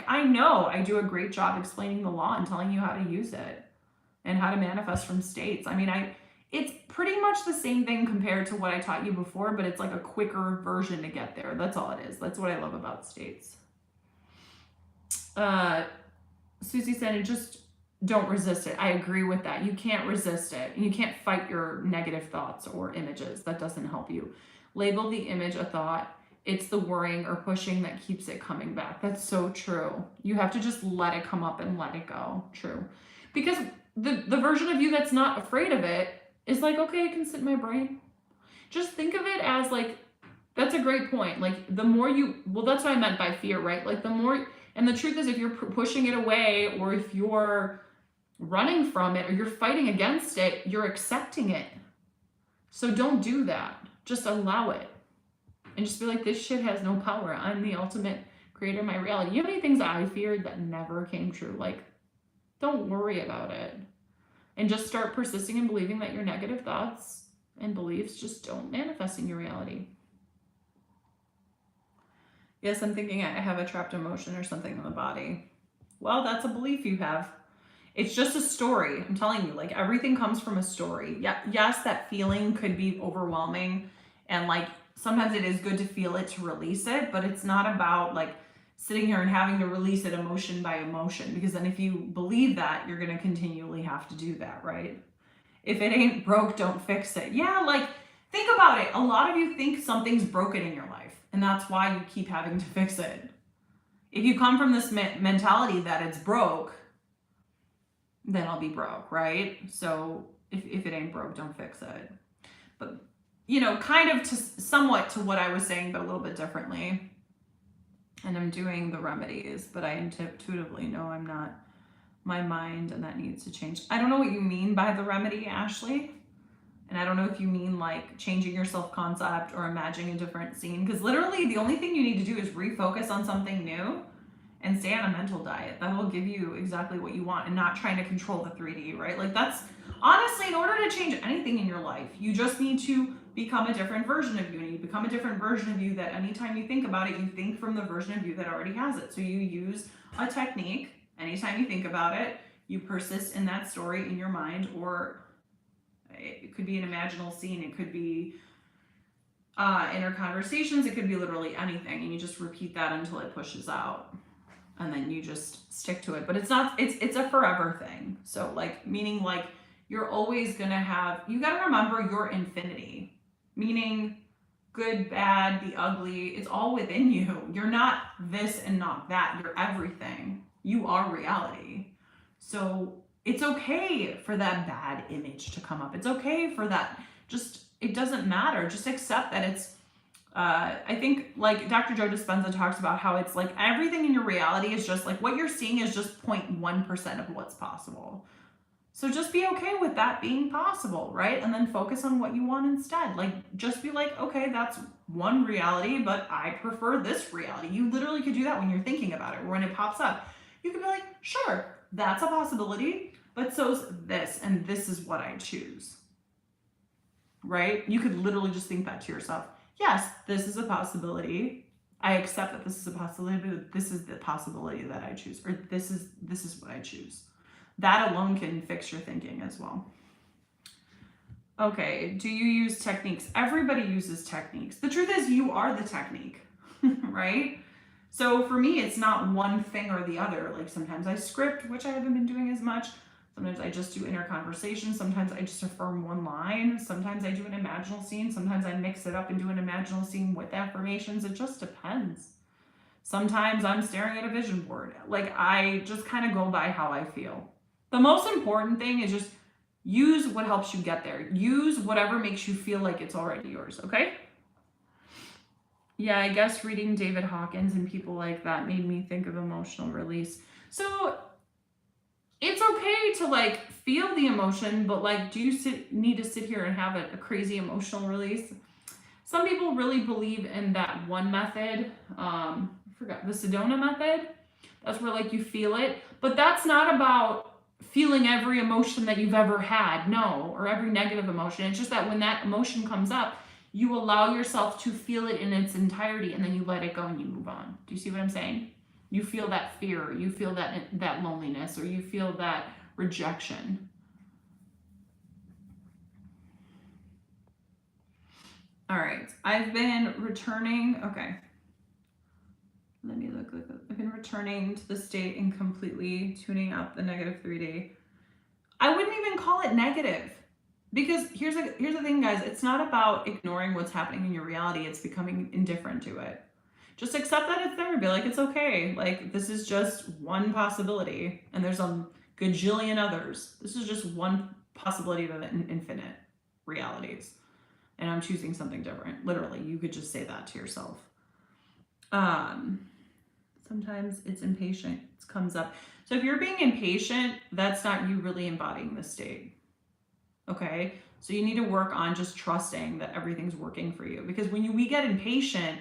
I know I do a great job explaining the law and telling you how to use it and how to manifest from states. I mean, it's pretty much the same thing compared to what I taught you before, but it's like a quicker version to get there. That's all it is. That's what I love about states. Susie said, just don't resist it. I agree with that. You can't resist it. You can't fight your negative thoughts or images. That doesn't help you. Label the image a thought. It's the worrying or pushing that keeps it coming back. That's so true. You have to just let it come up and let it go. True. Because the version of you that's not afraid of it is like, okay, it can sit in my brain. Just think of it as like, that's a great point. Like the more that's what I meant by fear, right? Like the more, and the truth is if you're pushing it away, or if you're running from it, or you're fighting against it, you're accepting it. So don't do that. Just allow it. and just be like, this shit has no power. I'm the ultimate creator of my reality. You know how many things I feared that never came true? Like, don't worry about it. And just start persisting and believing that your negative thoughts and beliefs just don't manifest in your reality. Yes, I'm thinking I have a trapped emotion or something in the body. Well, that's a belief you have. It's just a story. I'm telling you, like, everything comes from a story. Yeah, yes, that feeling could be overwhelming, and like sometimes it is good to feel it to release it, but it's not about like sitting here and having to release it emotion by emotion, because then if you believe that, you're going to continually have to do that, right? If it ain't broke, don't fix it. Yeah, like, think about it. A lot of you think something's broken in your life, and that's why you keep having to fix it. If you come from this mentality that it's broke, then I'll be broke, right? So if it ain't broke, don't fix it. But, you know, kind of to somewhat to what I was saying, but a little bit differently. And I'm doing the remedies, but I intuitively know I'm not my mind, and that needs to change. I don't know what you mean by the remedy, Ashley. And I don't know if you mean like changing your self-concept or imagining a different scene, because literally the only thing you need to do is refocus on something new and stay on a mental diet. That will give you exactly what you want, and not trying to control the 3D, right? Like, that's honestly, in order to change anything in your life, you just need to become a different version of you. And you become a different version of you that anytime you think about it, you think from the version of you that already has it. So you use a technique. Anytime you think about it, you persist in that story in your mind, or it could be an imaginal scene. It could be inner conversations. It could be literally anything. And you just repeat that until it pushes out. And then you just stick to it. But it's not, it's a forever thing. So like, meaning like you're always gonna have, you gotta remember your infinity. Meaning good, bad, the ugly, it's all within you. You're not this and not that. You're everything. You are reality. So it's okay for that bad image to come up. It's okay for that. Just, it doesn't matter. Just accept that it's, I think like Dr. Joe Dispenza talks about how it's like everything in your reality is just like what you're seeing is just 0.1% of what's possible. So just be okay with that being possible, right? And then focus on what you want instead. Like, just be like, okay, that's one reality, but I prefer this reality. You literally could do that when you're thinking about it, or when it pops up. You could be like, sure, that's a possibility, but so's this, and this is what I choose, right? You could literally just think that to yourself. Yes, this is a possibility. I accept that this is a possibility, but this is the possibility that I choose, or this is what I choose. That alone can fix your thinking as well. Okay, do you use techniques? Everybody uses techniques. The truth is, you are the technique, right? So for me, it's not one thing or the other. Like, sometimes I script, which I haven't been doing as much. Sometimes I just do inner conversation. Sometimes I just affirm one line. Sometimes I do an imaginal scene. Sometimes I mix it up and do an imaginal scene with affirmations. It just depends. Sometimes I'm staring at a vision board. Like, I just kind of go by how I feel. The most important thing is just use what helps you get there. Use whatever makes you feel like it's already yours, okay? Yeah, I guess reading David Hawkins and people like that made me think of emotional release. So it's okay to like feel the emotion, but like, do you need to sit here and have a crazy emotional release? Some people really believe in that one method. I forgot, the Sedona method. That's where like you feel it, but that's not about feeling every emotion that you've ever had, no, or every negative emotion. It's just that when that emotion comes up, you allow yourself to feel it in its entirety, and then you let it go and you move on. Do you see what I'm saying? You feel that fear, you feel that loneliness, or you feel that rejection. All right, I've been returning, okay. Let me look. I've been returning to the state and completely tuning out the negative 3D. I wouldn't even call it negative, because here's the thing, guys. It's not about ignoring what's happening in your reality. It's becoming indifferent to it. Just accept that it's there. Be like, it's okay. Like, this is just one possibility, and there's a gajillion others. This is just one possibility of infinite realities, and I'm choosing something different. Literally, you could just say that to yourself. Sometimes it's impatient. It comes up. So if you're being impatient, that's not you really embodying the state. Okay? So you need to work on just trusting that everything's working for you. Because when we get impatient,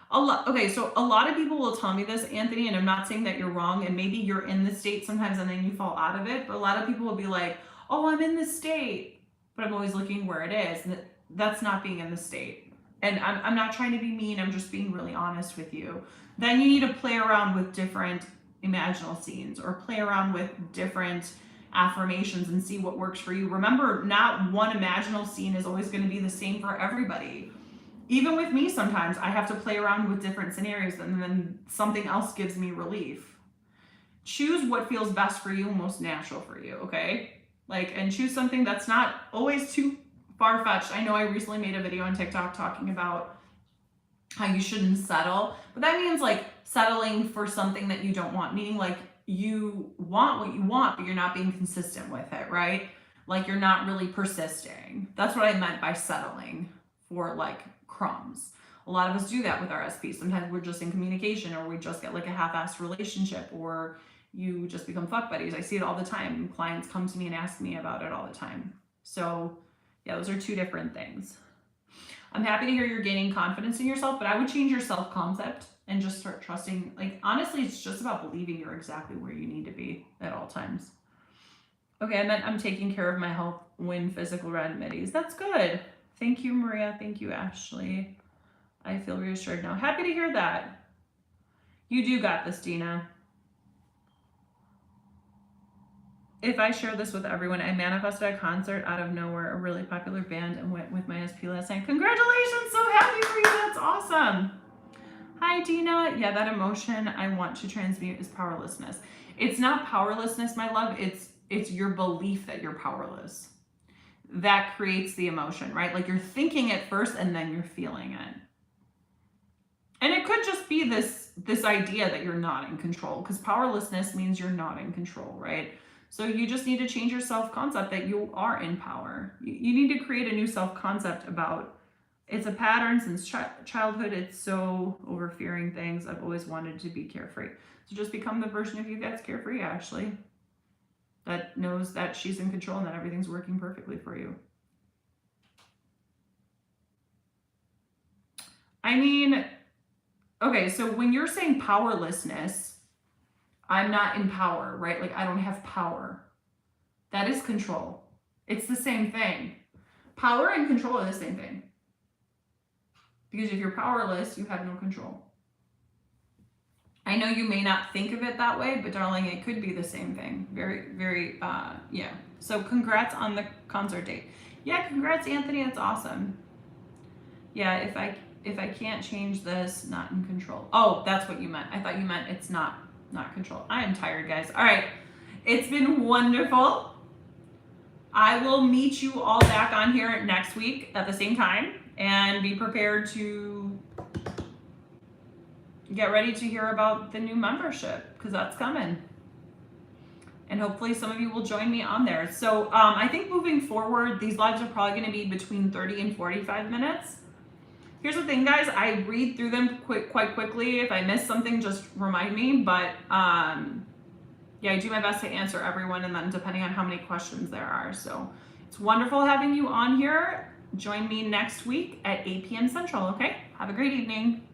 a lot of people will tell me this, Anthony, and I'm not saying that you're wrong, and maybe you're in the state sometimes and then you fall out of it, but a lot of people will be like, oh, I'm in this state, but I'm always looking where it is. And that's not being in the state. And I'm not trying to be mean, I'm just being really honest with you. Then you need to play around with different imaginal scenes or play around with different affirmations and see what works for you. Remember, not one imaginal scene is always going to be the same for everybody. Even with me, sometimes I have to play around with different scenarios and then something else gives me relief. Choose what feels best for you, most natural for you, okay? And choose something that's not always too far-fetched. I know I recently made a video on TikTok talking about how you shouldn't settle, but that means settling for something that you don't want, meaning you want what you want, but you're not being consistent with it, right? You're not really persisting. That's what I meant by settling for crumbs. A lot of us do that with our SP. Sometimes we're just in communication, or we just get a half-assed relationship, or you just become fuck buddies. I see it all the time. Clients come to me and ask me about it all the time. So yeah, those are two different things. I'm happy to hear you're gaining confidence in yourself, but I would change your self-concept and just start trusting. Honestly, it's just about believing you're exactly where you need to be at all times. Okay, I meant I'm taking care of my health when physical remedies. That's good. Thank you, Maria. Thank you, Ashley. I feel reassured now. Happy to hear that. You do got this, Dina. If I share this with everyone, I manifested a concert out of nowhere, a really popular band, and went with my SP last night. Congratulations, so happy for you, that's awesome. Hi, Dina. Yeah, that emotion I want to transmute is powerlessness. It's not powerlessness, my love, it's your belief that you're powerless. That creates the emotion, right? You're thinking it first and then you're feeling it. And it could just be this idea that you're not in control, because powerlessness means you're not in control, right? So you just need to change your self-concept that you are in power. You need to create a new self-concept about, it's a pattern since childhood. It's so over-fearing things. I've always wanted to be carefree. So just become the version of you that's carefree, Ashley. That knows that she's in control and that everything's working perfectly for you. I mean, okay, so when you're saying powerlessness, I'm not in power, right? I don't have power. That is control. It's the same thing. Power and control are the same thing. Because if you're powerless, you have no control. I know you may not think of it that way, but darling, it could be the same thing. Very, very, yeah. So congrats on the concert date. Yeah, congrats, Anthony. That's awesome. Yeah, if I can't change this, not in control. Oh, that's what you meant. I thought you meant it's not control. I am tired, guys. All right. It's been wonderful. I will meet you all back on here next week at the same time, and be prepared to get ready to hear about the new membership, because that's coming. And hopefully some of you will join me on there. So I think moving forward, these lives are probably going to be between 30 and 45 minutes. Here's the thing, guys. I read through them quite quickly. If I miss something, just remind me. But yeah, I do my best to answer everyone, and then depending on how many questions there are. So it's wonderful having you on here. Join me next week at 8 p.m. Central, okay? Have a great evening.